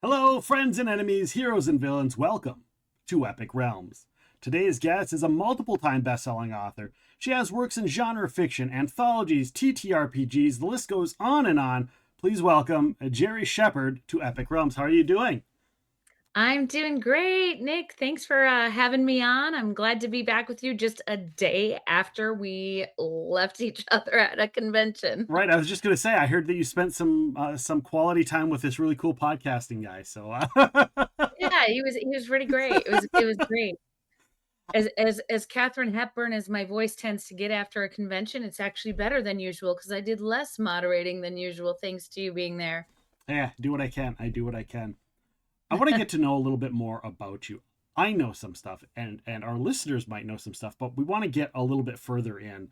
Hello, friends and enemies, heroes and villains. Welcome to Epic Realms. Today's guest is a multiple time best selling author. She has works in genre fiction, anthologies, TTRPGs, the list goes on and on. Please welcome Jeri Shepherd to Epic Realms. How are you doing? I'm doing great, Nick. Thanks for having me on. I'm glad to be back with you just a day after we left each other at a convention. Right, I was just going to say, I heard that you spent some quality time with this really cool podcasting guy. So, Yeah, he was pretty great. It was great. As Catherine Hepburn as my voice tends to get after a convention, it's actually better than usual because I did less moderating than usual thanks to you being there. yeah, do what I can. I do what I can. I want to get to know a little bit more about you. I know some stuff, and our listeners might know some stuff, but we want to get a little bit further in.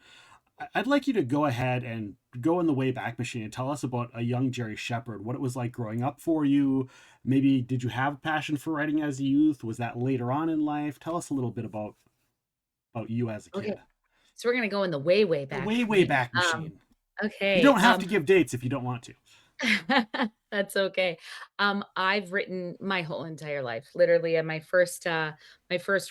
Would like you to go ahead and go in the Wayback Machine and tell us about a young Jeri Shepherd, what it was like growing up for you. Maybe did you have a passion for writing as a youth? Was that later on in life? Tell us a little bit about you as a Okay, kid. so we're gonna go in the way, way The back way for way me. back machine. You Okay. don't have to give dates if you don't want to. That's okay. I've written my whole entire life. Literally, my first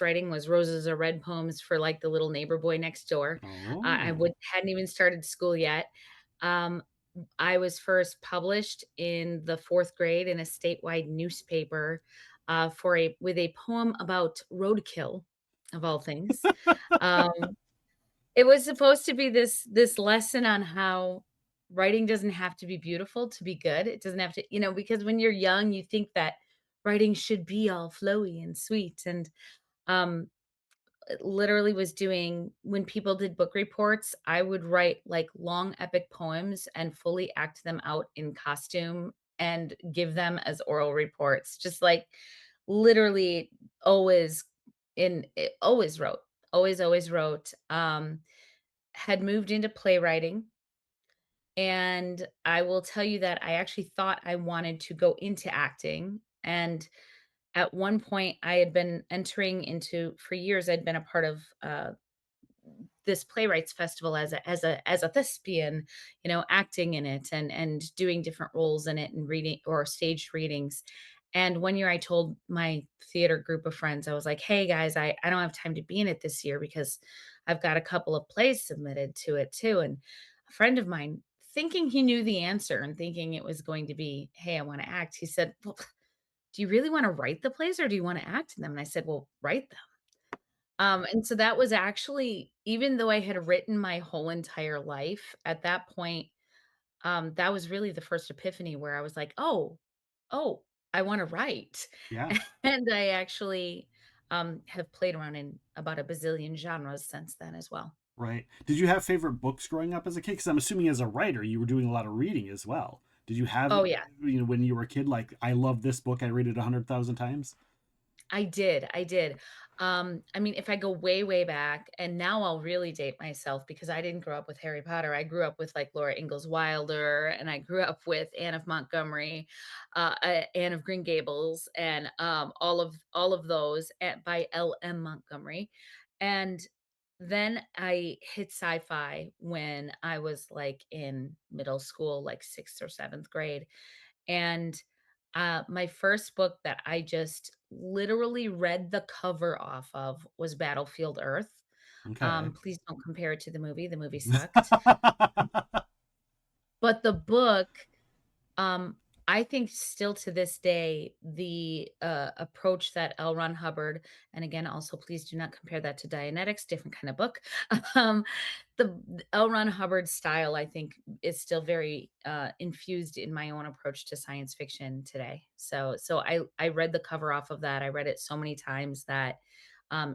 writing was "Roses Are Red" poems for, like, the little neighbor boy next door. I Oh, would hadn't even started school yet. Um, I was first published in the 4th grade in a statewide newspaper, for a with a poem about roadkill, of all things. Um it was supposed to be this lesson on how writing doesn't have to be beautiful to be good. It doesn't have to, because when you're young, you think that writing should be all flowy and sweet. And um it literally was doing when people did book reports, I would write like long epic poems and fully act them out in costume and give them as oral reports. Just like literally always always wrote. Always wrote. Had moved into playwriting, and I will tell you that I actually thought I wanted to go into acting, and at one point, I had been entering into for years, I'd been a part of, this playwrights festival as a thespian, acting in it and doing different roles in it and reading or staged readings. And one year I told my theater group of friends, I was like, "Hey guys, I don't have time to be in it this year because I've got a couple of plays submitted to it too." And a friend of mine, thinking he knew the answer and thinking it was going to be, "Hey, I want to act," he said, "Well, do you really want to write the plays or do you want to act in them?" And I said, "Well, write them." And so that was actually, even though I had written my whole entire life, at that point, that was really the first epiphany where I was like, "Oh, I wanna write." yeah, And I actually, have played around in about a bazillion genres since then as well. right. Did you have favorite books growing up as a kid? Because I'm assuming as a writer, you were doing a lot of reading as well. Did you have, Oh, yeah. when you were a kid, like, I love this book, I read it 100,000 times? I did. I mean, if I go way, way back, and now I'll really date myself because I didn't grow up with Harry Potter. I grew up with like Laura Ingalls Wilder, and I grew up with Anne of Montgomery, Anne of Green Gables, and all of those by L.M. Montgomery. And then I hit sci-fi when I was like in middle school, like sixth or seventh grade, and, my first book that I just literally read the cover off of was Battlefield Earth. Okay. Please don't compare it to the movie sucked. But the book, um, I think still to this day, the, approach that L. Ron Hubbard, and again, also please do not compare that to Dianetics, different kind of book. Um, the L. Ron Hubbard style, I think, is still very, infused in my own approach to science fiction today. So I read the cover off of that. I read it so many times that,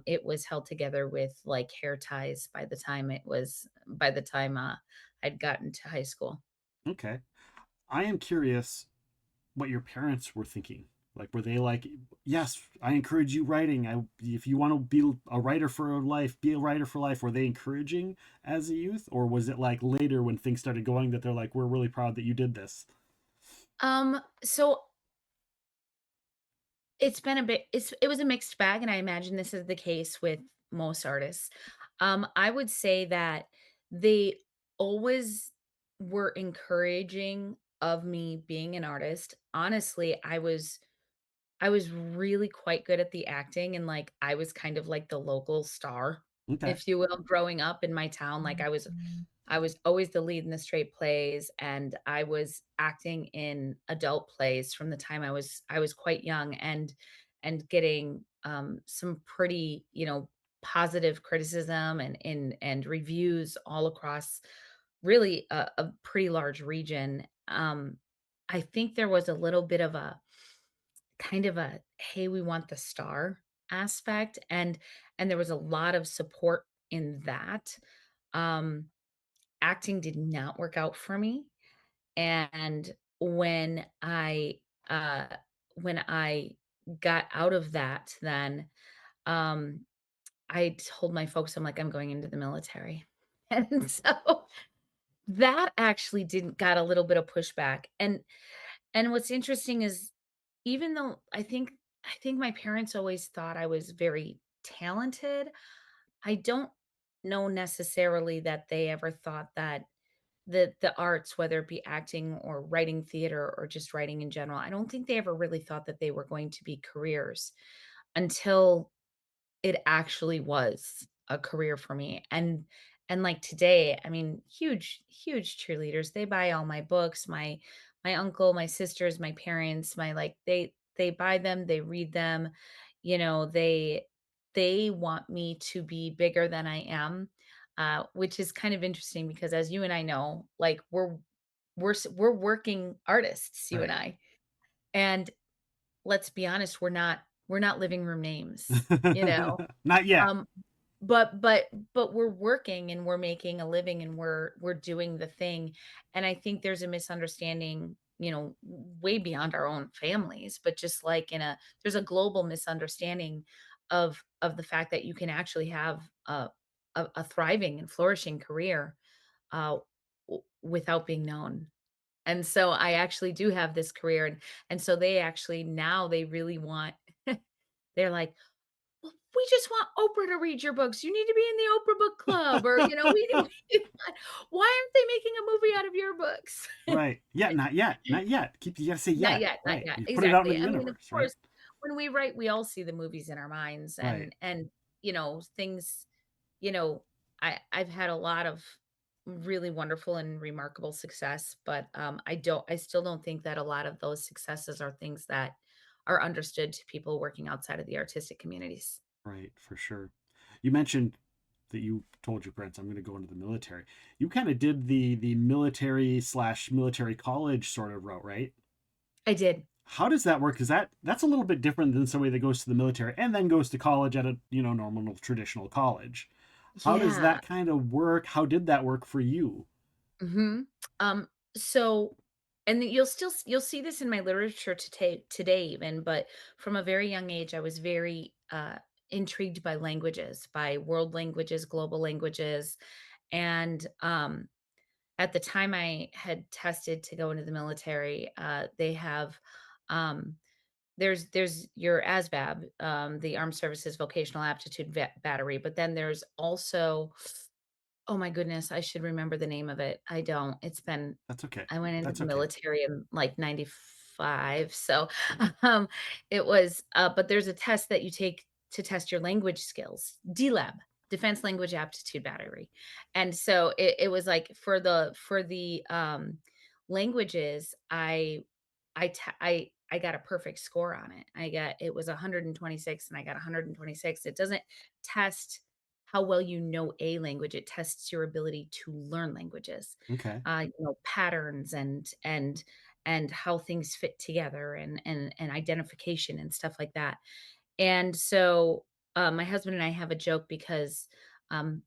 it was held together with, like, hair ties by the time, I'd gotten to high school. Okay. I am curious what your parents were thinking. Like, were they like, yes, I encourage you writing. If you want to be a writer for life, be a writer for life. Were they encouraging as a youth? Or was it like later when things started going that they're like, we're really proud that you did this? So it was a mixed bag, and I imagine this is the case with most artists. I would say that they always were encouraging of me being an artist. Honestly, I was I was really quite good at the acting, and, like, I was kind of like the local star, Okay. if you will, growing up in my town. Like, I was always the lead in the straight plays, and I was acting in adult plays from the time I was quite young, and getting, some pretty, positive criticism and reviews all across really a pretty large region. I think there was a little bit of a kind of a, "Hey, we want the star" aspect, and there was a lot of support in that. Um, Acting did not work out for me, and uh when I got out of that then, um, I told my folks, I'm like, "I'm going into the military." And so that actually didn't got a little bit of pushback, and what's interesting is even though I think my parents always thought I was very talented, I don't know necessarily that they ever thought that the arts, whether it be acting or writing theater or just writing in general, I don't think they ever really thought that they were going to be careers until it actually was a career for me, and, like, today, I mean, huge cheerleaders, they buy all my books, my uncle, my sisters, my parents, they buy them, they read them, they want me to be bigger than I am, which is kind of interesting because as you and I know, like, we're working artists, you and Right. I, and let's be honest, we're not living room names, you know? Not yet. Um, but we're working and we're making a living and we're doing the thing, and I think there's a misunderstanding, way beyond our own families, but just like there's a global misunderstanding of the fact that you can actually have a thriving and flourishing career, uh, without being known. And so I actually do have this career, and so they actually now they really want they're like, "Well, we just want Oprah to read your books. You need to be in the Oprah book club," or, we "Why aren't they making a movie out of your books?" Right. Yeah, not yet. Not yet. You gotta say Not yet. yet, not Right. yet. You put it out in Exactly. the I mean, of universe, right? course, when we write, we all see the movies in our minds Right. and, things, you know, I've had a lot of really wonderful and remarkable success, but, I still don't think that a lot of those successes are things that are understood to people working outside of the artistic communities. Right, for sure. You mentioned that you told your parents, "I'm gonna go into the military." You kinda did the military/military college sort of route, right? I did. How does that work? Because that's a little bit different than somebody that goes to the military and then goes to college at a, normal traditional college. How does Yeah. that kind of work? How did that work for you? Mhm. So and then you'll see this in my literature today even, but from a very young age, I was very, intrigued by languages, by world languages, global languages, and, at the time I had tested to go into the military, they have, um there's your ASVAB, the Armed Services Vocational Aptitude Battery, but then there's also oh my goodness, I should remember the name of it. I don't. That's okay. I went into That's the okay. military in, like, '95, so, it was, but there's a test that you take to test your language skills, DLAB, Defense Language Aptitude Battery, and so it was like for the languages, I got a perfect score on it. It was 126 and I got 126. It doesn't test how well you know a language, it tests your ability to learn languages, Okay. patterns and how things fit together and identification and stuff like that. And so, my husband and I have a joke because, um,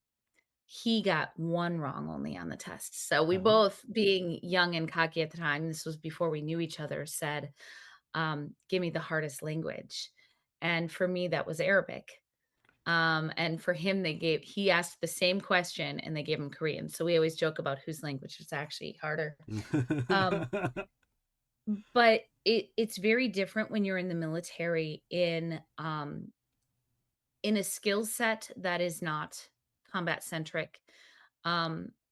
he got 1 wrong only on the test. So we Oh. both, being young and cocky at the time, this was before we knew each other, said, "Give me the hardest language." And for me, that was Arabic. And for him, he asked the same question and they gave him Korean. So we always joke about whose language is actually harder. Um, but it's very different when you're in the military in a skill set that is not combat centric.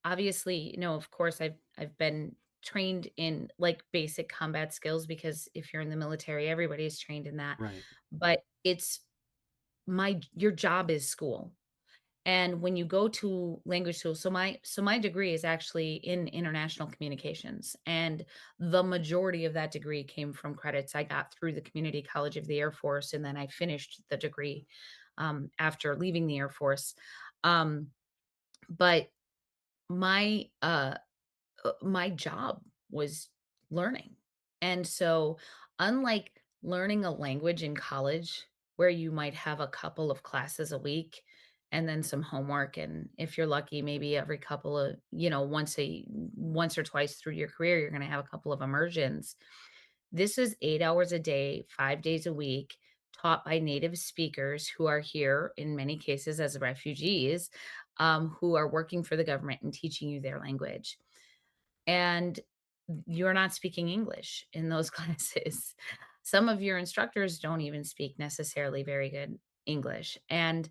Obviously, of course, I've been trained in, like, basic combat skills because if you're in the military, everybody is trained in that, Right. but it's my your job is school. And when you go to language school, so my degree is actually in international communications, and the majority of that degree came from credits I got through the Community College of the Air Force, and then I finished the degree, after leaving the Air Force. Um, but my, my job was learning. And so, unlike learning a language in college, where you might have a couple of classes a week and then some homework, and if you're lucky, maybe every couple of, once or twice through your career, you're going to have a couple of immersions. This is 8 hours a day, 5 days a week, taught by native speakers who are here in many cases as refugees, who are working for the government and teaching you their language, and you're not speaking English in those classes. Some of your instructors don't even speak necessarily very good English, and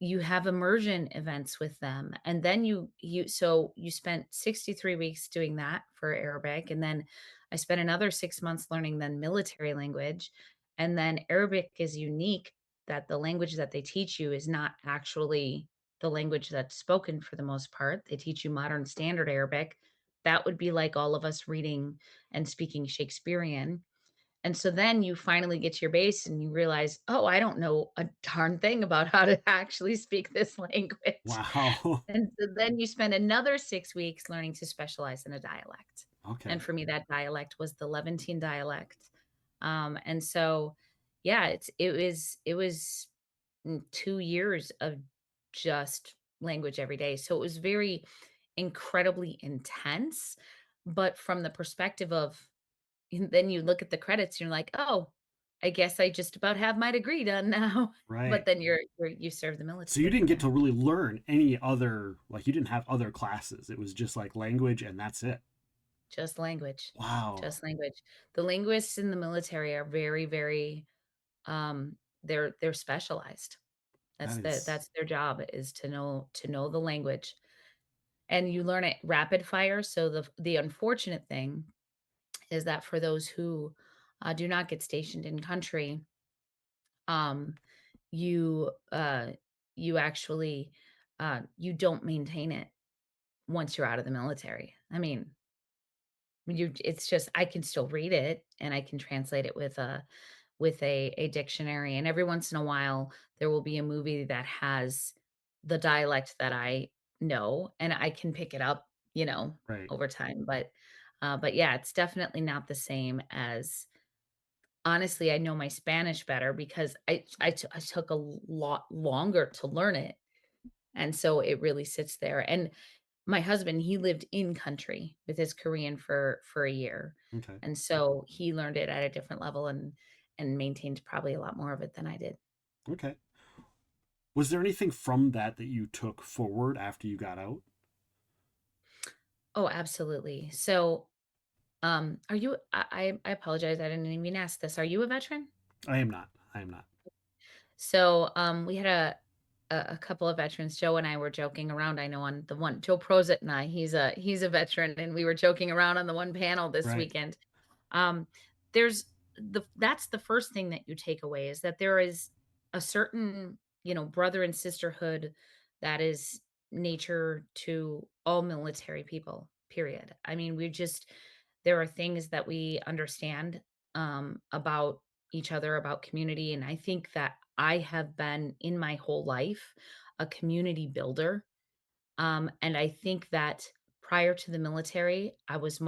you have immersion events with them, and then you spent 63 weeks doing that for Arabic, and then I spent another 6 months learning then military language, and then Arabic is unique that the language that they teach you is not actually the language that's spoken for the most part. They teach you modern standard Arabic. That would be like all of us reading and speaking Shakespearean, and so then you finally get to your base and you realize, "Oh, I don't know a darn thing about how to actually speak this language." Wow. And so then you spend another 6 weeks learning to specialize in a dialect. And Okay. for me, that dialect was the Levantine dialect. And so, yeah, it was 2 years of just language every day. So it was very incredibly intense, but from the perspective of and then you look at the credits, and you're like, "Oh, I guess I just about have my degree done now." But Right. then you serve the So you military didn't from get there. to really learn any other, like, you didn't have other classes. It was just like language and that's it. Just language. Wow. Just language. The linguists in the military are very, very, they're specialized. That is That's their job is to know the language, and you learn it rapid fire, so the unfortunate thing is that for those who, do not get stationed in country, um, you, you actually, you don't maintain it once you're out of the military. I mean, it's just I can still read it and I can translate it with a dictionary, and every once in a while, there will be a movie that has the dialect that I know, and I can pick it up, right. over time, but yeah, it's definitely not the same as honestly, I know my Spanish better because I took a lot longer to learn it, and so it really sits there, and my husband, he lived in country with his Korean for a year, Okay. and so he learned it at a different level and maintained probably a lot more of it than I did. Okay. Was there anything from that that you took forward after you got out? Oh, absolutely. So, are you I apologize, I didn't even ask this. Are you a veteran? I am not. I am not. So, we had a couple of veterans. Joe and I were joking around. I know on the one Joe Prozit and I, he's a veteran, and we were joking around on the one panel this Right. weekend. Um, there's that's the first thing that you take away is that there is a certain, brother and sisterhood that is nature to all military people, period. I mean, there are things that we understand about each other, about community. And I think that I have been in my whole life a community builder. And I think that prior to the military, I was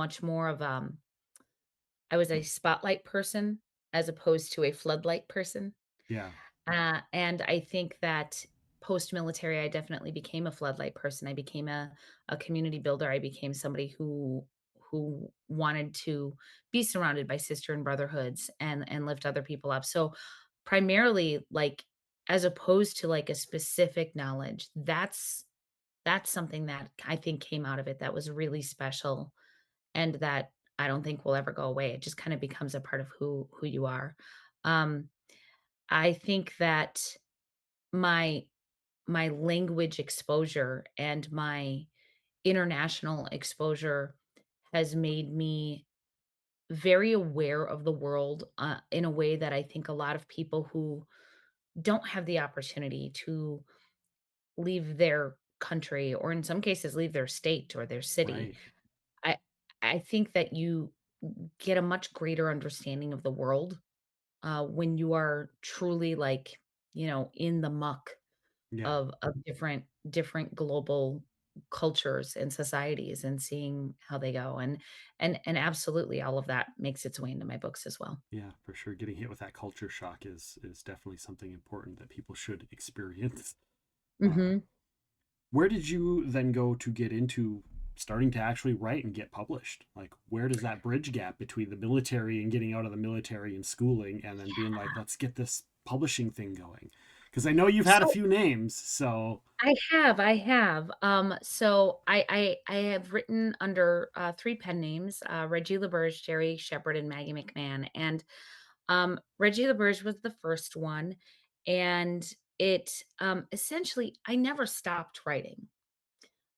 a spotlight person as opposed to a floodlight person. Yeah. And I think that post-military, I definitely became a floodlight person. I became a community builder. I became somebody who wanted to be surrounded by sister and brotherhoods and lift other people up. So primarily, like as opposed to like a specific knowledge, that's something that I think came out of it that was really special and that I don't think will ever go away. It just kind of becomes a part of who you are. Um, I think that my my language exposure and my international exposure has made me very aware of the world, in a way that I think a lot of people who don't have the opportunity to leave their country, or in some cases leave their state or their city, Right. I I think that you get a much greater understanding of the world, when you are truly, like, in the muck Yeah. of different global cultures and societies, and seeing how they go, and absolutely all of that makes its way into my books as well. Yeah, for sure. Getting hit with that culture shock is definitely something important that people should experience. Uh, Mhm. where did you then go to get into starting to actually write and get published? Like, where does that bridge gap between the military and getting out of the military and schooling, and then being like, let's get this publishing thing going? Because I know you've had a So few names, so I have. So I have written under, 3 pen names, Reggie LaBerge, Jeri Shepherd, and Maggie McMahon, and, Reggie LaBerge was the first one, and essentially, I never stopped writing.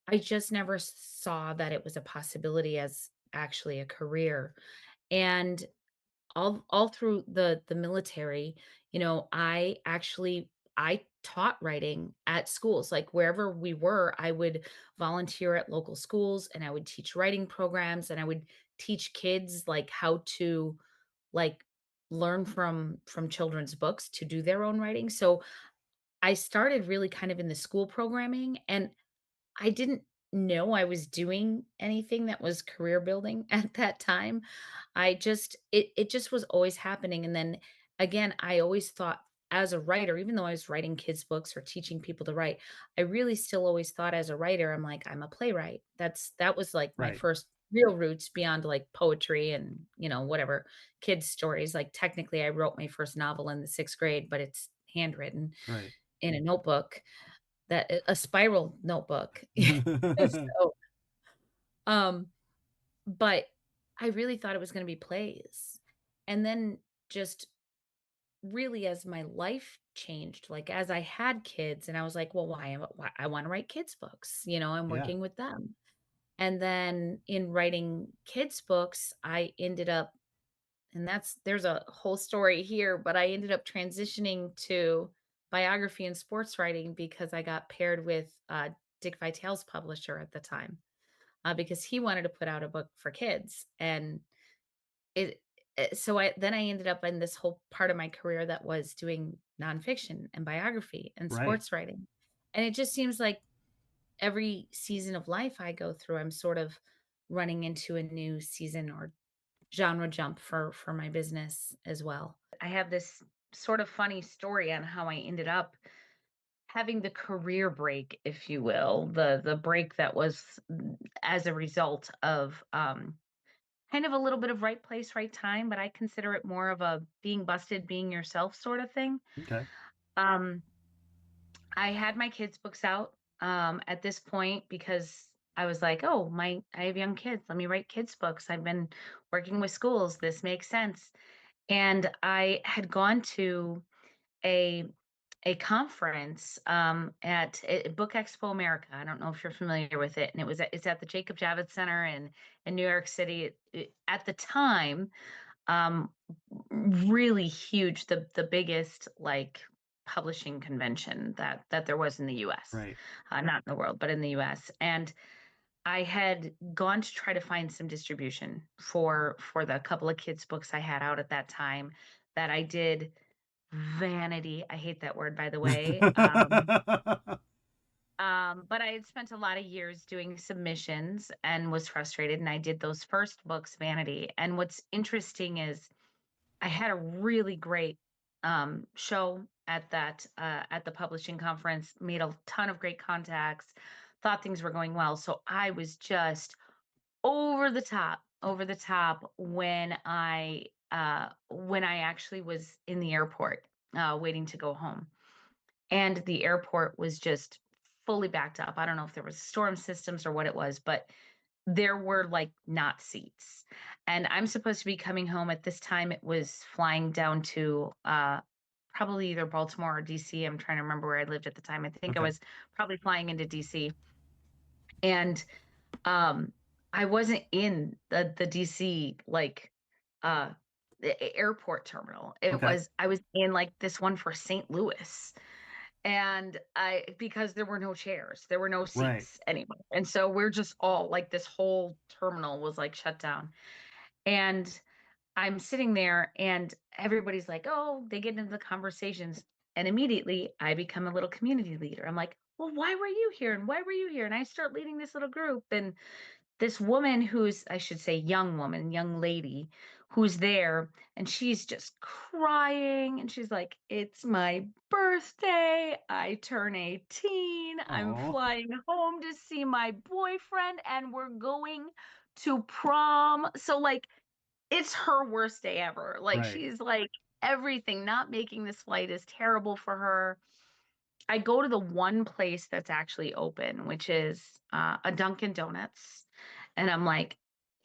I just never saw that it was a possibility as actually a career, and all through the military, I taught writing at schools, like, wherever we were, I would volunteer at local schools, and I would teach writing programs, and I would teach kids, like, how to, like, learn from children's books to do their own writing. So, I started really kind of in the school programming, and I didn't know I was doing anything that was career building at that time. It just was always happening, and then again, I always thought as a writer, even though I was writing kids' books or teaching people to write, I really still always thought as a writer, I'm like, I'm a playwright. That was like my right, first real roots beyond like poetry and, whatever kids' stories. Like technically I wrote my first novel in the 6th grade, but it's handwritten right. in a notebook, that a spiral notebook. So, um, but I really thought it was gonna be plays. And then just really as my life changed, like, as I had kids and I was like, "Well, why I wanna write kids' books," I'm Yeah, working with them. And then in writing kids' books, I ended up, and there's a whole story here, but I ended up transitioning to biography and sports writing because I got paired with, Dick Vitale's publisher at the time, because he wanted to put out a book for kids, and it so I ended up in this whole part of my career that was doing nonfiction and biography and right, sports writing, and it just seems like every season of life I go through, I'm sort of running into a new season or genre jump for my business as well. I have this sort of funny story on how I ended up having the career break, if you will, the break that was, as a result of, kind of a little bit of right place, right time, but I consider it more of a being busted, being yourself sort of thing. okay, Um, I had my kids' books out, at this point because I was like, "Oh, I have young kids. Let me write kids' books. I've been working with schools. This makes sense." And I had gone to a a conference, at Book Expo America. I don't know if you're familiar with it, and it's at the Jacob Javits Center in New York City. At the time, um, really huge, the biggest, like, publishing convention that there was in the US, right, not in the world, but in the US, and I had gone to try to find some distribution for the couple of kids' books I had out at that time that I did vanity. I hate that word, by the way. But I had spent a lot of years doing submissions and was frustrated, and I did those first books vanity. And what's interesting is I had a really great, show at the publishing conference, made a ton of great contacts, thought things were going well. So I was just over the top when I actually was in the airport, waiting to go home. And the airport was just fully backed up. I don't know if there was storm systems or what it was, but there were, like, not seats. And I'm supposed to be coming home at this time. It was flying down to, probably either Baltimore or DC. I'm trying to remember where I lived at the time. I think I okay, was probably flying into DC. And, um, I wasn't in the DC, like, uh, the airport terminal. Okay. I was in, like, this one for St. Louis, and I because there were no chairs, there were no Right. seats anymore, and so we're just all like, this whole terminal was, like, shut down, and I'm sitting there and everybody's like, "Oh," they get into the conversations, and immediately I become a little community leader. I'm like, "Well, why were you here? And why were you here?" And I start leading this little group, and this woman who's, I should say, young woman, young lady who's there, and she's just crying, and she's like, "It's my birthday. I turn 18. I'm Oh, flying home to see my boyfriend, and we're going to prom." So, like, it's her worst day ever. Like, right. she's like, everything, not making this flight is terrible for her. I go to the one place that's actually open, which is, a Dunkin' Donuts, and I'm like,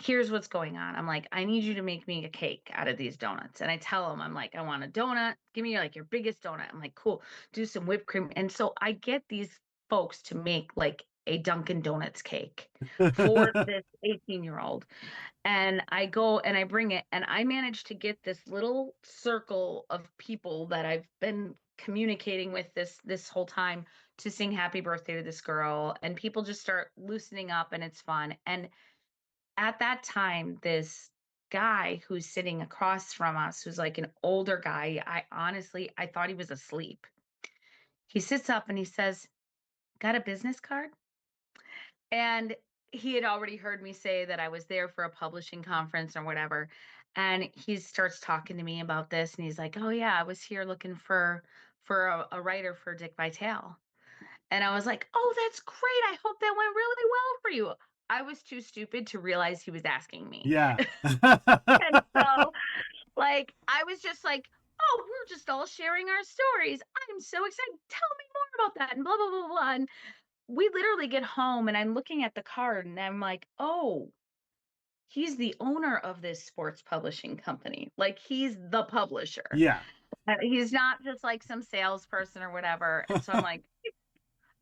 "Here's what's going on." I'm like, "I need you to make me a cake out of these donuts," and I tell them, I'm like, "I want a donut. Give me, like, your biggest donut." I'm like, "Cool. Do some whipped cream," and so I get these folks to make, like, a Dunkin' Donuts cake for this 18-year-old, and I go and I bring it, and I managed to get this little circle of people that I've been communicating with this whole time to sing happy birthday to this girl, and people just start loosening up, and it's fun. And at that time, this guy who's sitting across from us, who's like an older guy, I honestly I thought he was asleep. He sits up and he says, "Got a business card?" And he had already heard me say that I was there for a publishing conference or whatever. And he starts talking to me about this, and he's like, "Oh yeah, I was here looking for a writer for Dick Vitale." And I was like, "Oh, that's great. I hope that went really well for you." I was too stupid to realize he was asking me. Yeah. And so, like, I was just like, "Oh, we're just all sharing our stories. I'm so excited. Tell me more about that." And blah blah blah blah. And we literally get home and I'm looking at the card and I'm like, "Oh, he's the owner of this sports publishing company. Like, he's the publisher. Yeah. He's not just like some salesperson or whatever." And so I'm like,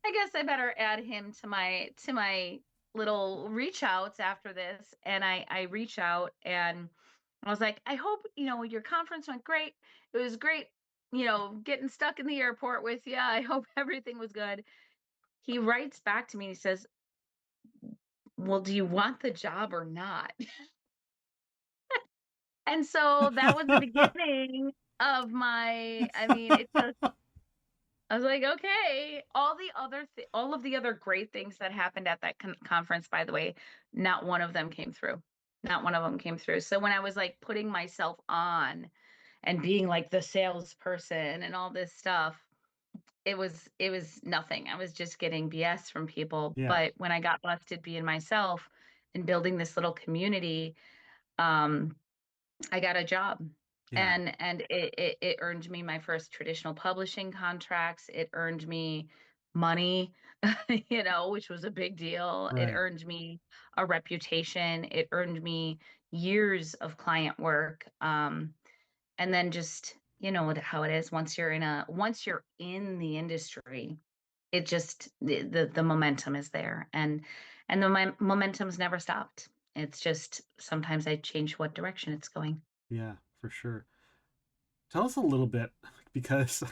"I guess I better add him to my little reach outs after this." And I reach out and I was like, "I hope, your conference went great. It was great, getting stuck in the airport with you. I hope everything was good." He writes back to me and he says, "Well, do you want the job or not?" And so that was the beginning of my, I mean, it just, I was like, "Okay." All of the other great things that happened at that conference, by the way, not one of them came through. Not one of them came through. So when I was like putting myself on and being like the salesperson and all this stuff, it was nothing. I was just getting BS from people. Yeah. But when I got busted being myself and building this little community, um, I got a job, Yeah. and it earned me my first traditional publishing contracts. It earned me money, which was a big deal. It Right. earned me a reputation. It earned me years of client work. And then just, how it is once you're in the industry, it just the momentum is there, and the momentum's never stopped. It's just sometimes I change what direction it's going. Yeah, for sure. Tell us a little bit because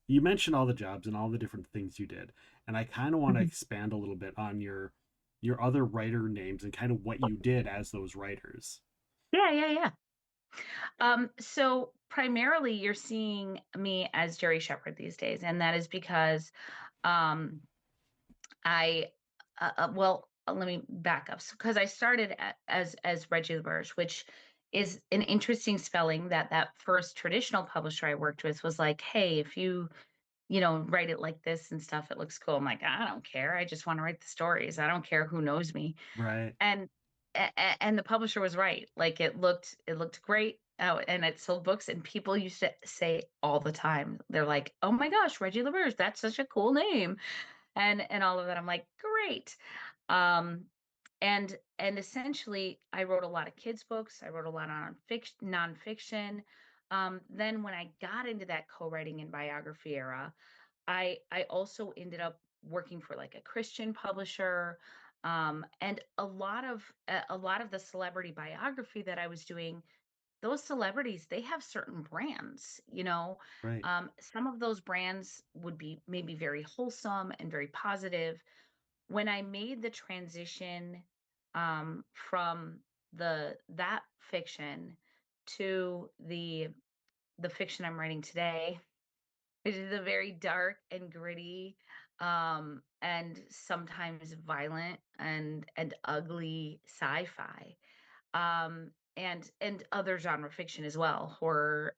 you mentioned all the jobs and all the different things you did, and I kind of want to Mhm. expand a little bit on your other writer names and kind of what you did as those writers. Yeah, yeah, yeah. So primarily you're seeing me as Jeri Shepherd these days, and that is because um I let me back up. Because I started as Reggie LaBerge, which is an interesting spelling. That first traditional publisher I worked with was like, "Hey, if you write it like this and stuff, it looks cool." I'm like, "I don't care. I just want to write the stories. I don't care who knows me." Right. And and the publisher was right. Like, it looked great. Oh, and it sold books, and people used to say all the time, they're like, "Oh my gosh, Reggie LaBerge, that's such a cool name." And all of that. I'm like, "Great." Um, and essentially, I wrote a lot of kids books. I wrote a lot on nonfiction. Then when I got into that co-writing and biography era, I also ended up working for like a Christian publisher. And a lot of the celebrity biography that I was doing, those celebrities, they have certain brands, Right. some of those brands would be maybe very wholesome and very positive. When I made the transition, from that fiction to the fiction I'm writing today, it is a very dark and gritty, and sometimes violent and ugly sci-fi, and other genre fiction as well, horror,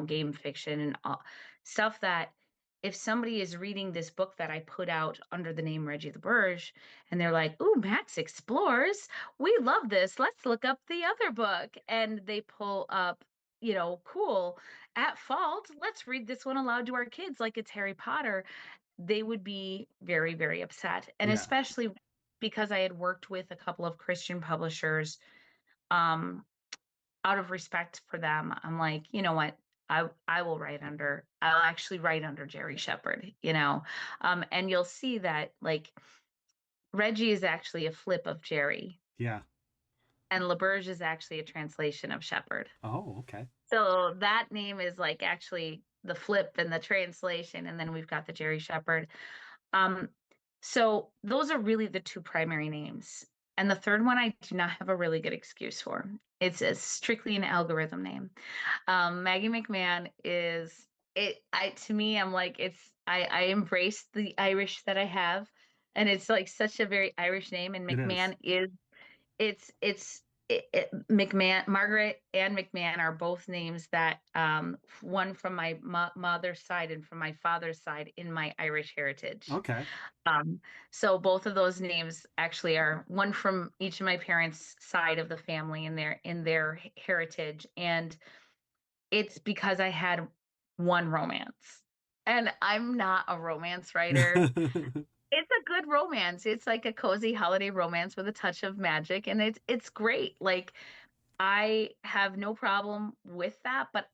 game fiction, and stuff that if somebody is reading this book that I put out under the name Reggie the Burge, and they're like, "Ooh, Max explores. We love this. Let's look up the other book." And they pull up, cool, At Fault. Let's read this one aloud to our kids like it's Harry Potter. They would be very, very upset. And Yeah. especially because I had worked with a couple of Christian publishers, um, out of respect for them, I'm like, "You know what? I'll actually write under Jeri Shepherd," and you'll see that, like, Reggie is actually a flip of Jerry, Yeah. and LaBerge is actually a translation of Shepherd. Oh, okay. So that name is, like, actually the flip and the translation, and then we've got the Jeri Shepherd. Um, so those are really the 2 primary names, and the 3rd one I do not have a really good excuse for. It's a strictly an algorithm name. Maggie McMahon is it I to me, I'm like, I embrace the Irish that I have, and it's, like, such a very Irish name, and It is. McMahon is McMahon Margaret and McMahon are both names that, one from my mother's side and from my father's side in my Irish heritage. Okay. Um, so both of those names actually are one from each of my parents' side of the family in their heritage, and it's because I had one romance, and I'm not a romance writer. It's a good romance. It's like a cozy holiday romance with a touch of magic, and it's great. Like, I have no problem with that, but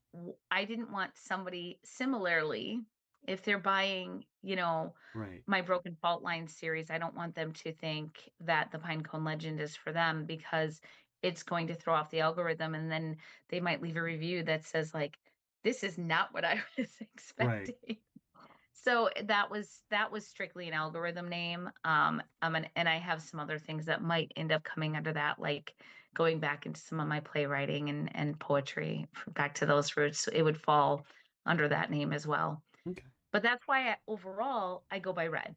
I didn't want somebody similarly, if they're buying, Right. my Broken Fault Line series, I don't want them to think that the Pinecone Legend is for them because it's going to throw off the algorithm, and then they might leave a review that says like, "This is not what I was Right. expecting." So that was strictly an algorithm name, and I have some other things that might end up coming under that, like going back into some of my playwriting and poetry, back to those roots. So it would fall under that name as well. Okay. But that's why overall I go by Red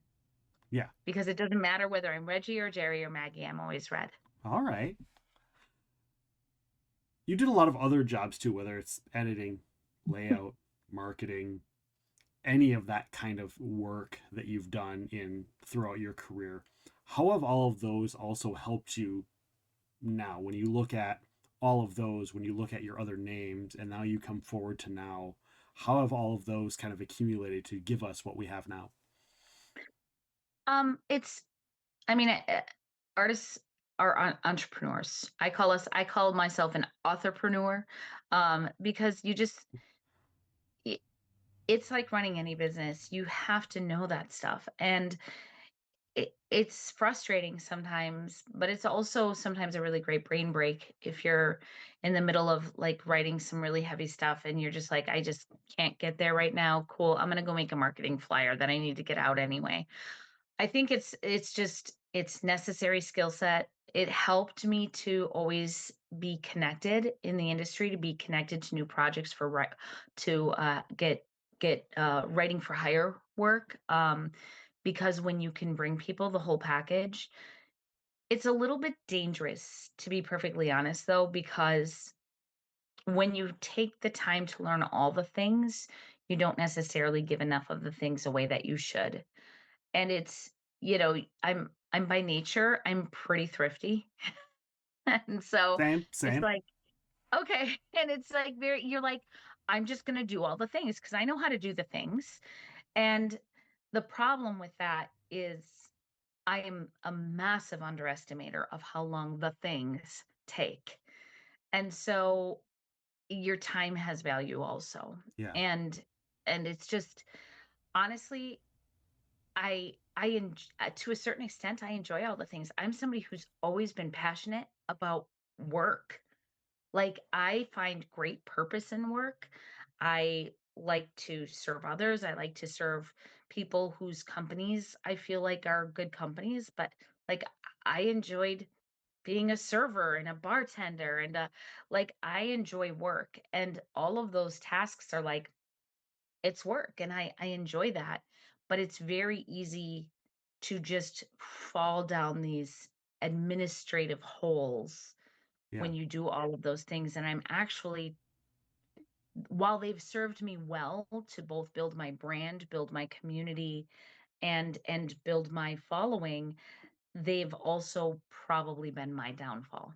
Yeah. because it doesn't matter whether I'm Reggie or Jerry or Maggie. I'm always Red. All right. You did a lot of other jobs too, whether it's editing, layout, marketing, any of that kind of work that you've done in throughout your career. How have all of those also helped you now when you look at all of those, when you look at your other names, and now you come forward to now? How have all of those kind of accumulated to give us what we have now? It's I mean, artists are entrepreneurs. I call myself an authorpreneur, because i- it's like running any business. You have to know that stuff, and it's frustrating sometimes, but it's also sometimes a really great brain break if you're in the middle of like writing some really heavy stuff and you're just like, I just can't get there right now. Cool, I'm gonna go make a marketing flyer that I need to get out anyway. I think it's necessary skill set. It helped me to always be connected in the industry, to be connected to new projects to get writing for hire work. Because when you can bring people the whole package, it's a little bit dangerous, to be perfectly honest, though, because when you take the time to learn all the things, you don't necessarily give enough of the things away that you should. And I'm by nature, I'm pretty thrifty. And so Same, it's same. like, okay. And it's like you're like, I'm just gonna do all the things because I know how to do the things. And the problem with that is I am a massive underestimator of how long the things take. And so your time has value also. Yeah. And it's just honestly, to a certain extent, I enjoy all the things. I'm somebody who's always been passionate about work. Like, I find great purpose in work. I like to serve others. I like to serve people whose companies I feel like are good companies, but, like, I enjoyed being a server and a bartender and I enjoy work, and all of those tasks are like it's work, and I enjoy that, but it's very easy to just fall down these administrative holes Yeah, when you do all of those things, and I'm actually while they've served me well to both build my brand, build my community, and build my following, they've also probably been my downfall.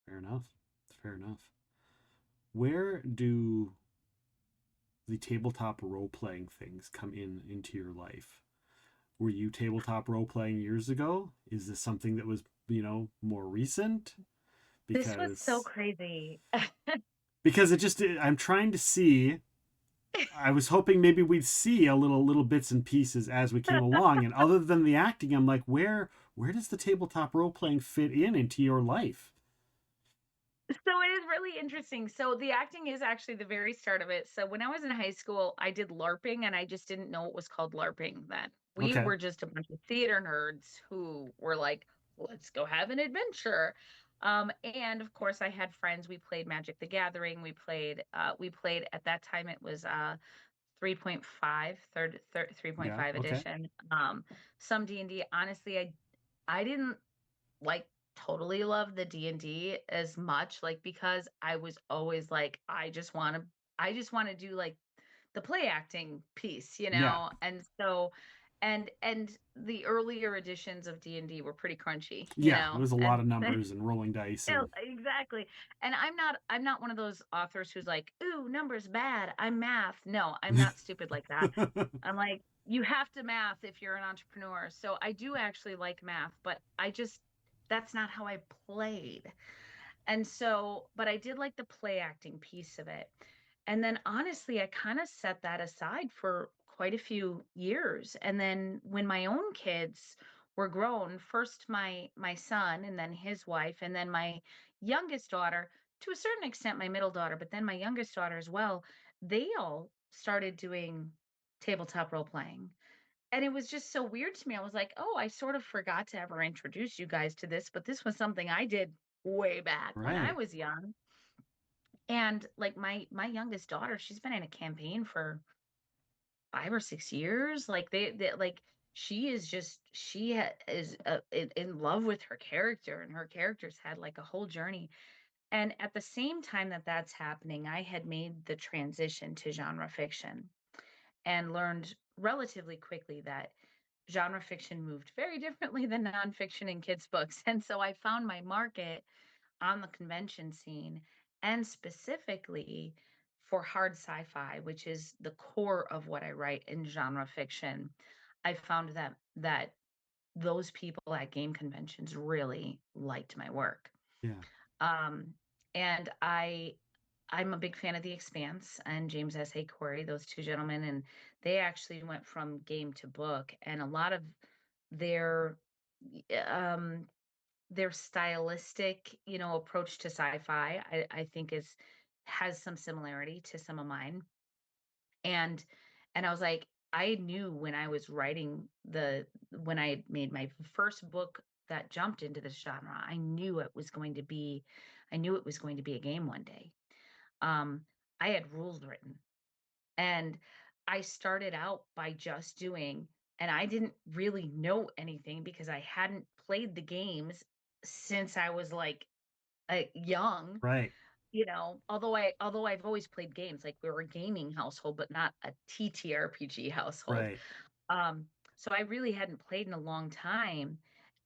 fair enough. Fair enough. Where do the tabletop role playing things come in into your life? Were you tabletop role playing years ago? Is this something that was, more recent? This was so Because crazy. it just I'm trying to see. I was hoping maybe we'd see a little bits and pieces as we came along, and other than the acting, I'm like, where does the tabletop role playing fit in into your life? So it is really interesting. So the acting is actually the very start of it. So when I was in high school, I did LARPing and I just didn't know it was called LARPing then. We Okay, were just a bunch of theater nerds who were like, let's go have an adventure. And of course I had friends. We played Magic the Gathering. We played at that time it was 3.5, 3.5 okay, edition. Some D&D. Honestly, I didn't like totally love the D&D as much, like, because I was always like, I just wanna do, like, the play acting piece, yeah, And so and the earlier editions of D&D were pretty crunchy, yeah. It was a lot And of numbers and rolling dice, yeah, and exactly. And I'm not one of those authors who's like, "Ooh, numbers bad. I'm math." No, I'm not stupid like that. I'm like, you have to math if you're an entrepreneur. So I do actually like math, but I just that's not how I played. And so, but I did like the play acting piece of it. And then honestly, I kind of set that aside for quite a few years. And then when my own kids were grown, first my son and then his wife and then my youngest daughter, to a certain extent my middle daughter, but then my youngest daughter as well, they all started doing tabletop role playing. And it was just so weird to me. I was like, "Oh, I sort of forgot to ever introduce you guys to this, but this was something I did way back when I right, was young." And, like, my youngest daughter, she's been in a campaign for 5 or 6 years. Like, like, she is just is, in love with her character, and her character's had, like, a whole journey. And at the same time that that's happening, I had made the transition to genre fiction and learned relatively quickly that genre fiction moved very differently than nonfiction and kids' books. And so I found my market on the convention scene and specifically for hard sci-fi, which is the core of what I write in genre fiction. I found that those people at game conventions really liked my work. yeah, Um, and I'm a big fan of The Expanse and James S. A. Corey, those two gentlemen, and they actually went from game to book, and a lot of their um their stylistic, approach to sci-fi, I think has some similarity to some of mine. And I was like, I knew when I was writing when I made my first book that jumped into this genre, I knew it was going to be a game one day. Um, I had rules written and I started out by just doing, and I didn't really know anything because I hadn't played the games since I was like young, right, although I've always played games, like we were a gaming household, but not a TTRPG household. right. So I really hadn't played in a long time.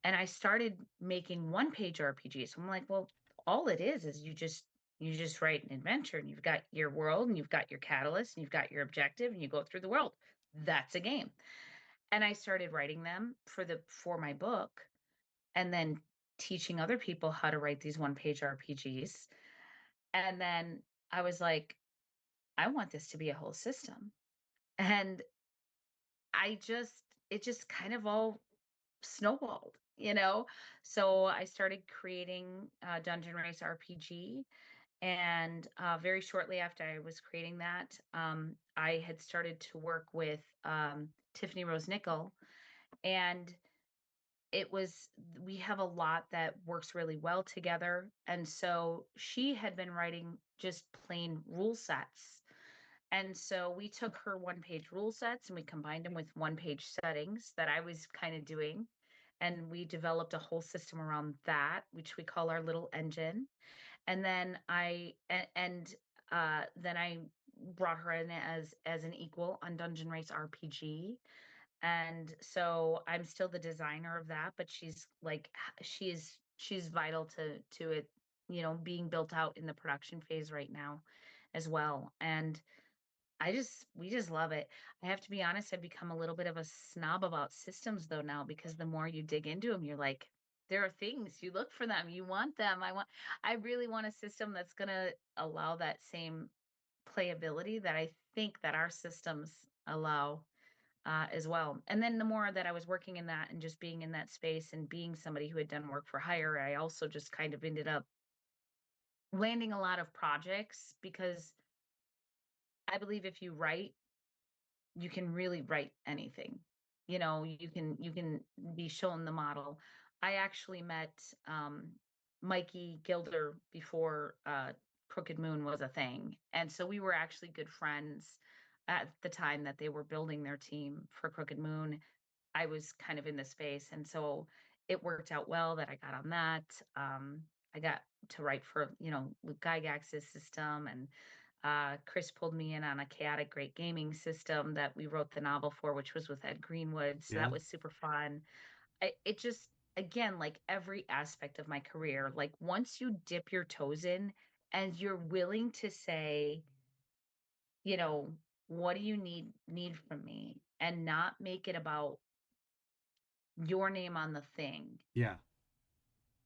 And I started making one-page RPGs. So I'm like, well, all it is you just write an adventure and you've got your world and you've got your catalyst and you've got your objective and you go through the world. That's a game. And I started writing them for my book and then teaching other people how to write these one-page RPGs. And then I was like, I want this to be a whole system. And I just it just kind of all snowballed, you know? So I started creating Dungeon Race RPG. And very shortly after I was creating that, I had started to work with Tiffany Rose Nickel. And we have a lot that works really well together. And so she had been writing just plain rule sets. And so we took her one-page rule sets and we combined them with one-page settings that I was kind of doing. And we developed a whole system around that, which we call our little engine. And then then I brought her in as an equal on Dungeon Race RPG. And so I'm still the designer of that, but she's like she's vital to it, being built out in the production phase right now as well. And we just love it. I have to be honest, I've become a little bit of a snob about systems though now, because the more you dig into them, you're like, there are things you look for them, you want them. I really want a system that's going to allow that same playability that I think that our systems allow as well. And then the more that I was working in that and just being in that space and being somebody who had done work for hire, I also just kind of ended up landing a lot of projects because I believe if you write, you can really write anything. You can be shown the model. I actually met Mikey Gilder before Crooked Moon was a thing. And so we were actually good friends at the time that they were building their team for Crooked Moon. I was kind of in the space, and so it worked out well that I got on that. I got to write for, Luke Gygax's system, and Chris pulled me in on a chaotic great gaming system that we wrote the novel for, which was with Ed Greenwood. So Yeah. that was super fun. It just, again, like every aspect of my career, like once you dip your toes in and you're willing to say, you know, what do you need from me, and not make it about your name on the thing, Yeah.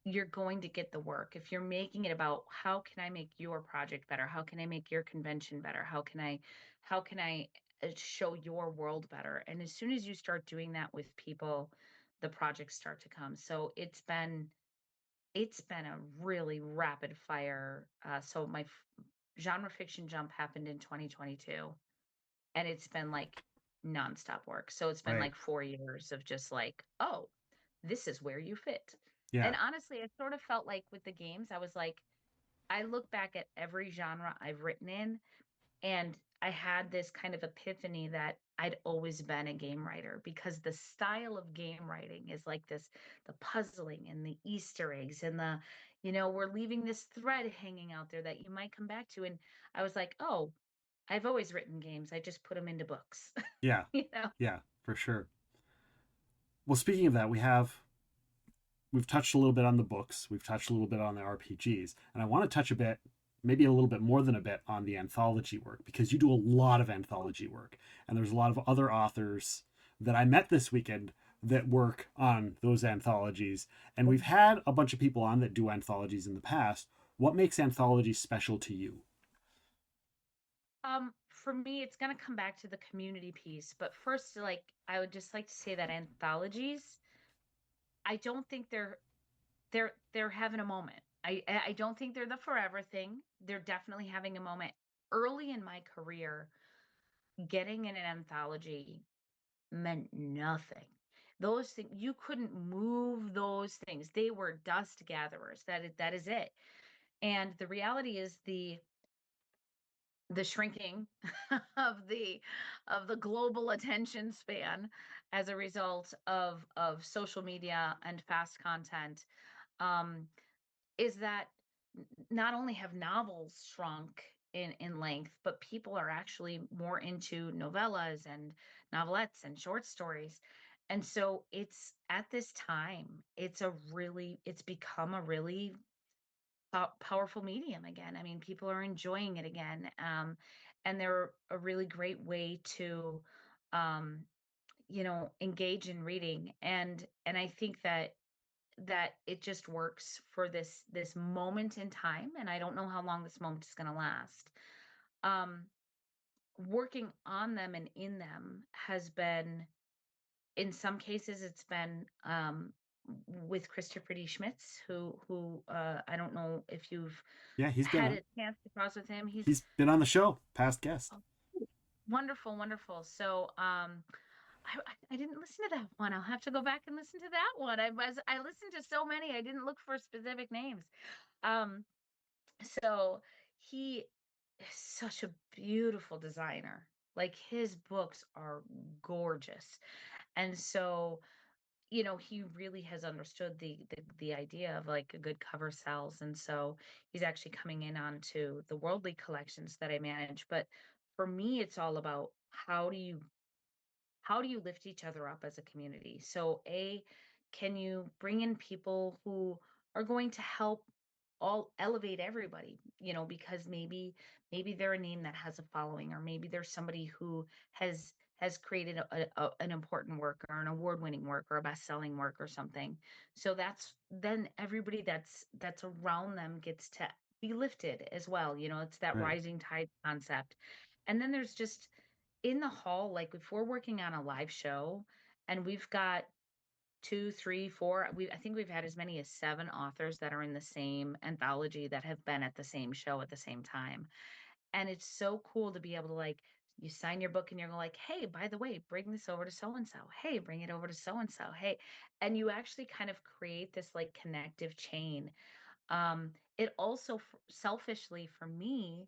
you're going to get the work. If you're making it about how can I make your project better? How can I make your convention better? How can I show your world better? And as soon as you start doing that with people, the projects start to come. So it's been a really rapid fire. So my genre fiction jump happened in 2022, and it's been like nonstop work. So it's been Right. like 4 years of just like, oh, this is where you fit. Yeah. And honestly, I sort of felt like with the games, I was like, I look back at every genre I've written in, and I had this kind of epiphany that I'd always been a game writer, because the style of game writing is like this, the puzzling and the Easter eggs and we're leaving this thread hanging out there that you might come back to. And I was like, oh, I've always written games. I just put them into books. Yeah. you know? Yeah, for sure. Well, speaking of that, we've touched a little bit on the books, we've touched a little bit on the RPGs, and I want to touch a bit, maybe a little bit more than a bit, on the anthology work, because you do a lot of anthology work, and there's a lot of other authors that I met this weekend that work on those anthologies, and we've had a bunch of people on that do anthologies in the past. What makes anthologies special to you? For me, it's gonna come back to the community piece. But first, like, I would just like to say that anthologies, I don't think they're having a moment. I don't think they're the forever thing. They're definitely having a moment. Early in my career, getting in an anthology meant nothing. Those things, you couldn't move those things. They were dust gatherers. That is it. And the reality is the shrinking of the global attention span as a result of social media and fast content, um, is that not only have novels shrunk in length, but people are actually more into novellas and novelettes and short stories. And so it's at this time, it's become a really powerful medium again. I mean, people are enjoying it again. And they're a really great way to, um, engage in reading. And I think that it just works for this moment in time. And I don't know how long this moment is going to last. Um, Working on them and in them has been in some cases, it's been with Christopher D. Schmitz, who I don't know if you've Yeah, he's been had on. a chance to cross with him. He's He's been on the show, past guest. wonderful, wonderful. So I didn't listen to that one. I'll have to go back and listen to that one. I listened to so many, I didn't look for specific names. Um, so he is such a beautiful designer. Like his books are gorgeous. And so, he really has understood the idea of like a good cover sells. And so he's actually coming in onto the worldly collections that I manage. But for me, it's all about how do you lift each other up as a community? So, can you bring in people who are going to help all elevate everybody, because maybe they're a name that has a following, or maybe there's somebody who has created an important work or an award-winning work or a best-selling work or something. So that's then everybody that's around them gets to be lifted as well. It's that Right. rising tide concept. And then there's just in the hall, like if we're working on a live show and we've got two, three, four, I think we've had as many as 7 authors that are in the same anthology that have been at the same show at the same time. And it's so cool to be able to like you sign your book and you're like, hey, by the way, bring this over to so and so. Hey, bring it over to so and so. Hey, and you actually kind of create this like connective chain. It also selfishly for me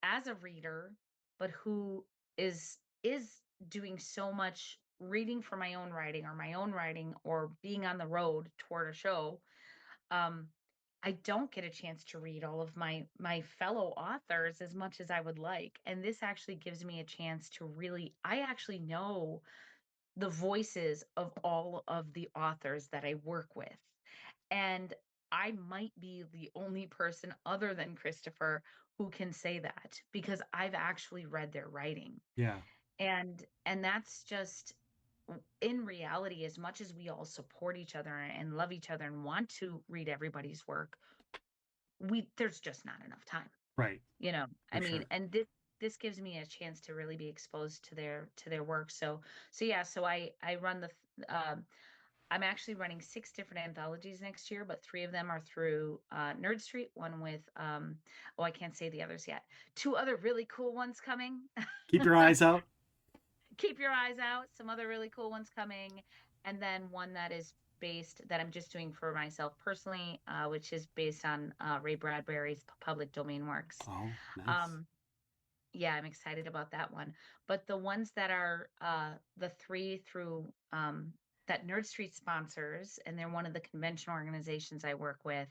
as a reader, but who is doing so much reading for my own writing or my own writing or being on the road toward a show, um, I don't get a chance to read all of my fellow authors as much as I would like. And this actually gives me a chance to really I actually know the voices of all of the authors that I work with. And I might be the only person other than Christopher who can say that because I've actually read their writing. Yeah. And that's just in reality, as much as we all support each other and love each other and want to read everybody's work, there's just not enough time. Right. I For mean, sure. and this gives me a chance to really be exposed to their work. So yeah, so I run I'm actually running 6 different anthologies next year, but 3 of them are through Nerd Street, one with oh, I can't say the others yet. 2 other really cool ones coming. Keep your eyes out. Keep your eyes out. Some other really cool ones coming, and then one that I'm just doing for myself personally, which is based on Ray Bradbury's public domain works. Oh, nice. Um, yeah, I'm excited about that one. But the ones that are the 3 through that Nerd Street sponsors, and they're one of the convention organizations I work with.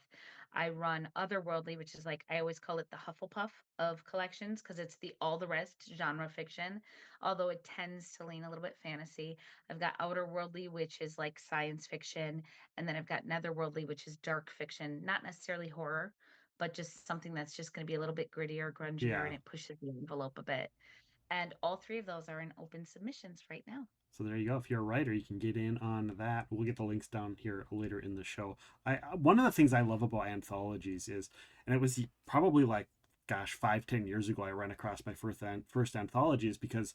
I run Otherworldly, which is like I always call it the Hufflepuff of collections because it's the all the rest genre fiction, although it tends to lean a little bit fantasy. I've got Outerworldly, which is like science fiction, and then I've got Netherworldly, which is dark fiction, not necessarily horror, but just something that's just going to be a little bit grittier, grungier, and Yeah. it pushes the envelope a bit. And all 3 of those are in open submissions right now. So there you go. If you're a writer, you can get in on that. We'll get the links down here later in the show. One of the things I love about anthologies is, and it was probably like, gosh, 5-10 years ago, I ran across my first anthology, is because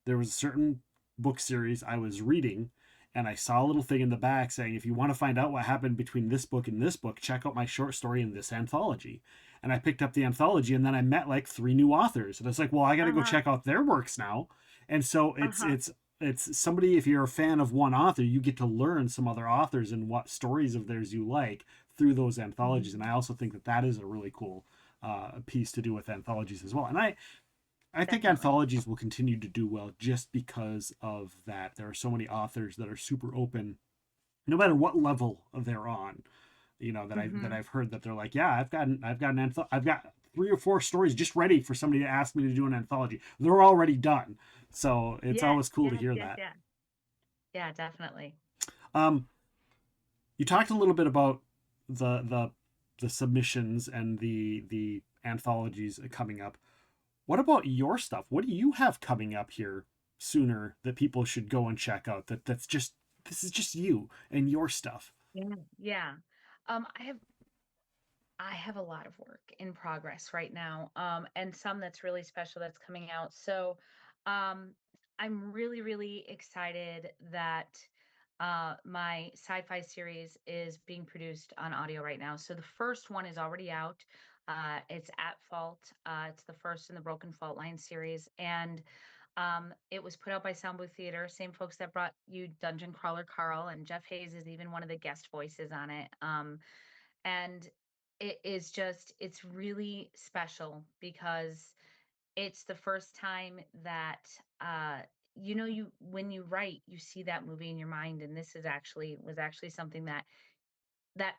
there was a certain book series I was reading, and I saw a little thing in the back saying, if you want to find out what happened between this book and this book, check out my short story in this anthology. And I picked up the anthology, and then I met like 3 new authors, and it's like, well, I got to go Uh-huh. check out their works now. And so Uh-huh. it's somebody, if you're a fan of one author, you get to learn some other authors and what stories of theirs you like through those anthologies. And I also think that that is a really cool piece to do with anthologies as well. And I think Definitely. anthologies will continue to do well just because of that. There are so many authors that are super open, no matter what level they're on. That Mhm. I've heard that they're like, yeah, I've got 3 or 4 stories just ready for somebody to ask me to do an anthology. They're already done, so it's Yes, always cool to yes, hear yes, that. yes. Yeah, definitely. Um, you talked a little bit about the submissions and the anthologies coming up. What about your stuff? What do you have coming up here sooner that people should go and check out? This is just you and your stuff. Yeah. Yeah. Um, I have I have a lot of work in progress right now, and some that's really special that's coming out. So, um, I'm really, really excited that my sci-fi series is being produced on audio right now. So the first one is already out. It's At Fault. It's the first in the Broken Fault Line series, and it was put out by Soundbooth Theater, same folks that brought you Dungeon Crawler Carl, and Jeff Hayes is even one of the guest voices on it. And it is just, it's really special because it's the first time that you when you write, you see that movie in your mind, and this is actually was actually something that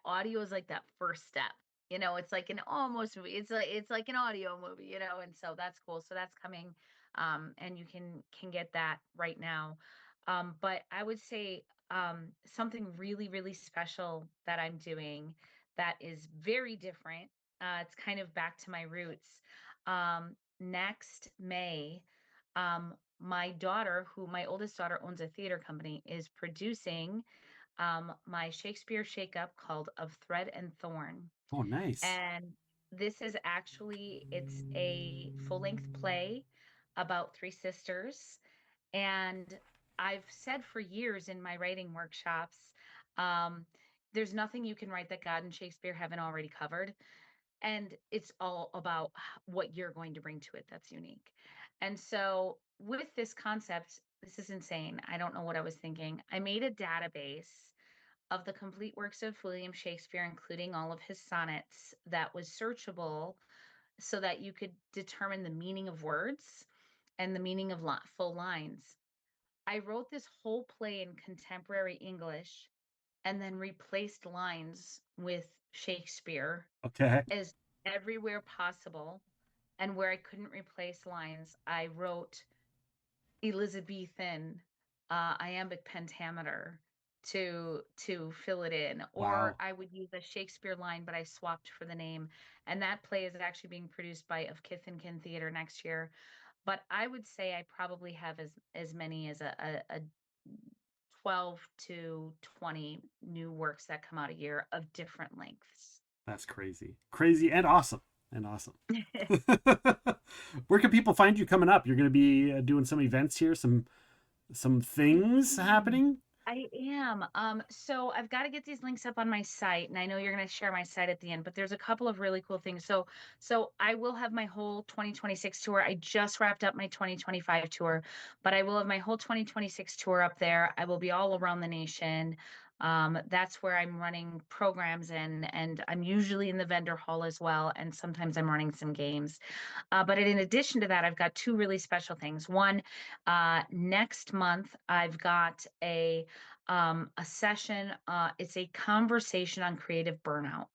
audio is like that first step. It's like an almost movie. It's like an audio movie, and so that's cool. So that's coming, and you can get that right now. But I would say something really, really special that I'm doing that is very different. It's kind of back to my roots. Next May, my oldest daughter owns a theater company, is producing my Shakespeare shakeup called Of Thread and Thorn. Oh, nice. And this is actually it's a full-length play about three sisters. And I've said for years in my writing workshops, um, there's nothing you can write that God and Shakespeare haven't already covered. And it's all about what you're going to bring to it that's unique. And so with this concept, this is insane. I don't know what I was thinking. I made a database of the complete works of William Shakespeare, including all of his sonnets, that was searchable so that you could determine the meaning of words and the meaning of full lines. I wrote this whole play in contemporary English and then replaced lines with Shakespeare Okay. as everywhere possible. And where I couldn't replace lines, I wrote Elizabethan iambic pentameter to fill it in, or Wow. I would use a Shakespeare line, but I swapped for the name. And that play is actually being produced by Of Kith and Kin Theater next year. But I would say I probably have as many as a 12 to 20 new works that come out a year of different lengths. That's crazy. Crazy and awesome. And awesome. Where can people find you coming up? You're going to be doing some events here, some things happening. I am. So I've got to get these links up on my site, and I know you're going to share my site at the end, but there's a couple of really cool things. So I will have my whole 2026 tour. I just wrapped up my 2025 tour, but I will have my whole 2026 tour up there. I will be all around the nation. That's where I'm running programs and I'm usually in the vendor hall as well, and sometimes I'm running some games. But in addition to that, I've got two really special things. One, next month I've got a session. It's a conversation on creative burnout.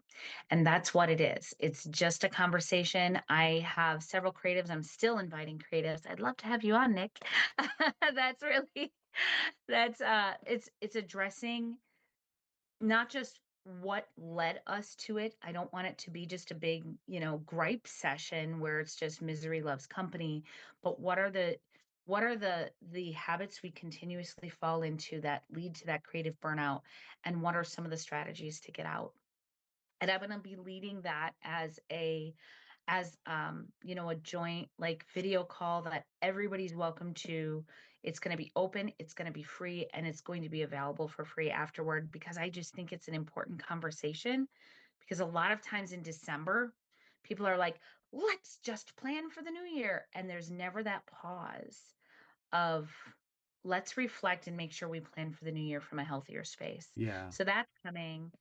And that's what it is. It's just a conversation. I have several creatives. I'm still inviting creatives. I'd love to have you on, Nick. That's really it's addressing not just what led us to it. I don't want it to be just a big, gripe session where it's just misery loves company, but what are the habits we continuously fall into that lead to that creative burnout, and what are some of the strategies to get out? And I'm going to be leading that as a joint like video call that everybody's welcome to. It's going to be open, it's going to be free, and it's going to be available for free afterward, because I just think it's an important conversation. Because a lot of times in December, people are like, let's just plan for the new year, and there's never that pause of let's reflect and make sure we plan for the new year from a healthier space. Yeah. So that's coming.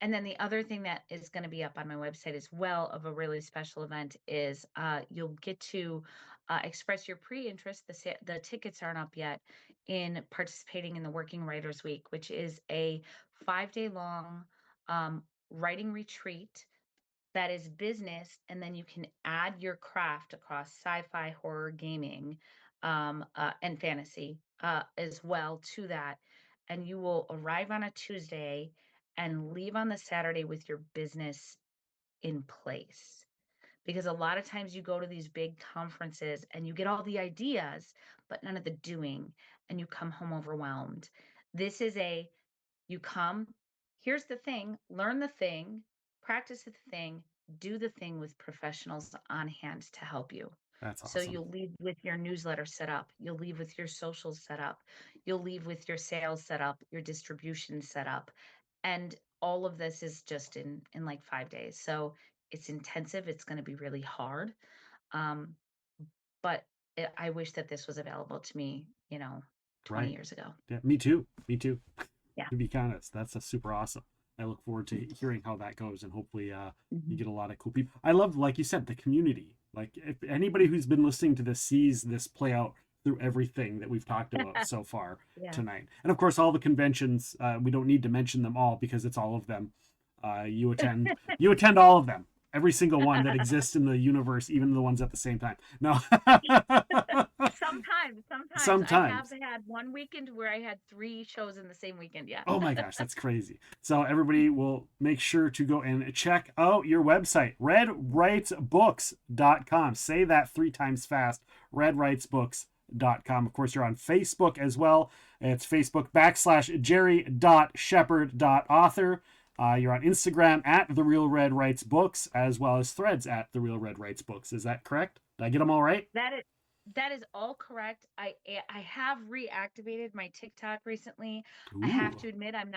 And then the other thing that is going to be up on my website as well of a really special event is you'll get to express your pre-interest. The tickets aren't up yet in participating in the Working Writers Week, which is a 5-day long writing retreat that is business, and then you can add your craft across sci-fi, horror, gaming, and fantasy as well to that. And you will arrive on a Tuesday and leave on the Saturday with your business in place. Because a lot of times you go to these big conferences and you get all the ideas, but none of the doing, and you come home overwhelmed. This is you come, here's the thing, learn the thing, practice the thing, do the thing with professionals on hand to help you. That's So awesome. you'll leave with your newsletter set up, you'll leave with your socials set up, you'll leave with your sales set up, your distribution set up. And all of this is just in like 5 days. So it's intensive. It's going to be really hard. Um, but I wish that this was available to me, 20 Right. years ago. Yeah, me too. Me too. Yeah. To be honest, that's a super awesome. I look forward to hearing how that goes, and hopefully, you Mhm. get a lot of cool people. I love, like you said, the community. Like, if anybody who's been listening to this sees this play out through everything that we've talked about so far Yeah. tonight, and of course, all the conventions. We don't need to mention them all because it's all of them. You attend. You attend all of them. Every single one that exists in the universe, even the ones at the same time. No. Sometimes I have Sometimes. had one weekend where I had 3 shows in the same weekend. Yeah. Oh my gosh, that's crazy. So everybody will make sure to go and check out your website, redwritesbooks.com. Say that 3 times fast, redwritesbooks.com. Of course, you're on Facebook as well. It's Facebook /Jeri.Shepherd.author. You're on Instagram at The Real Red Writes Books, as well as Threads at The Real Red Writes Books. Is that correct? Did I get them all right? That is all correct. I have reactivated my TikTok recently. I have Ooh. to admit I'm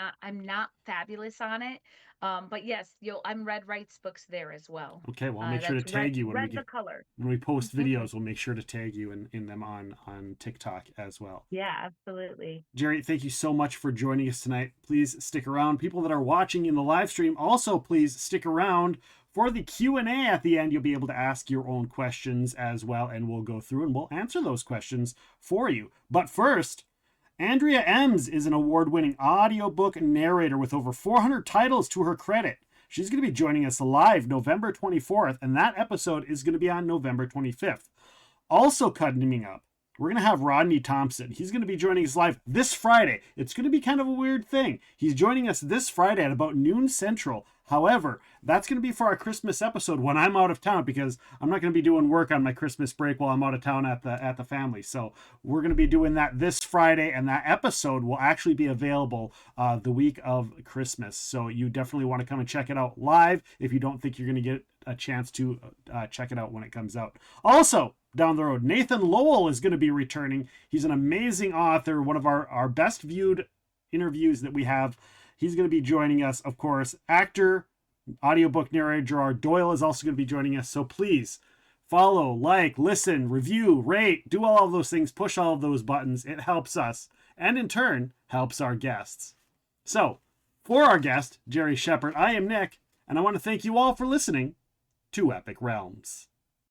not fabulous on it. But yes, I'm Red Writes Books there as well. Okay, well, I'll make sure to That's red tag you when we red the get color. when we post videos. We'll make sure to tag you in them on TikTok as well. Yeah, absolutely. Jeri, thank you so much for joining us tonight. Please stick around. People that are watching in the live stream, also please stick around for the Q&A at the end. You'll be able to ask your own questions as well, and we'll go through and we'll answer those questions for you. But first, Andrea Ems is an award-winning audiobook narrator with over 400 titles to her credit. She's going to be joining us live November 24th, and that episode is going to be on November 25th. Also coming up, we're going to have Rodney Thompson. He's going to be joining us live this Friday. It's going to be kind of a weird thing. He's joining us this Friday at about noon Central. However, that's going to be for our Christmas episode when I'm out of town, because I'm not going to be doing work on my Christmas break while I'm out of town at the family. So we're going to be doing that this Friday, and that episode will actually be available the week of Christmas. So you definitely want to come and check it out live if you don't think you're going to get a chance to check it out when it comes out. Also, down the road, Nathan Lowell is going to be returning. He's an amazing author, one of our best viewed interviews that we have. He's going to be joining us. Of course, actor, audiobook narrator Gerard Doyle is also going to be joining us. So please follow, like, listen, review, rate, do all of those things, push all of those buttons. It helps us, and in turn helps our guests. So for our guest, Jeri Shepherd, I am Nick, and I want to thank you all for listening to Epic Realms.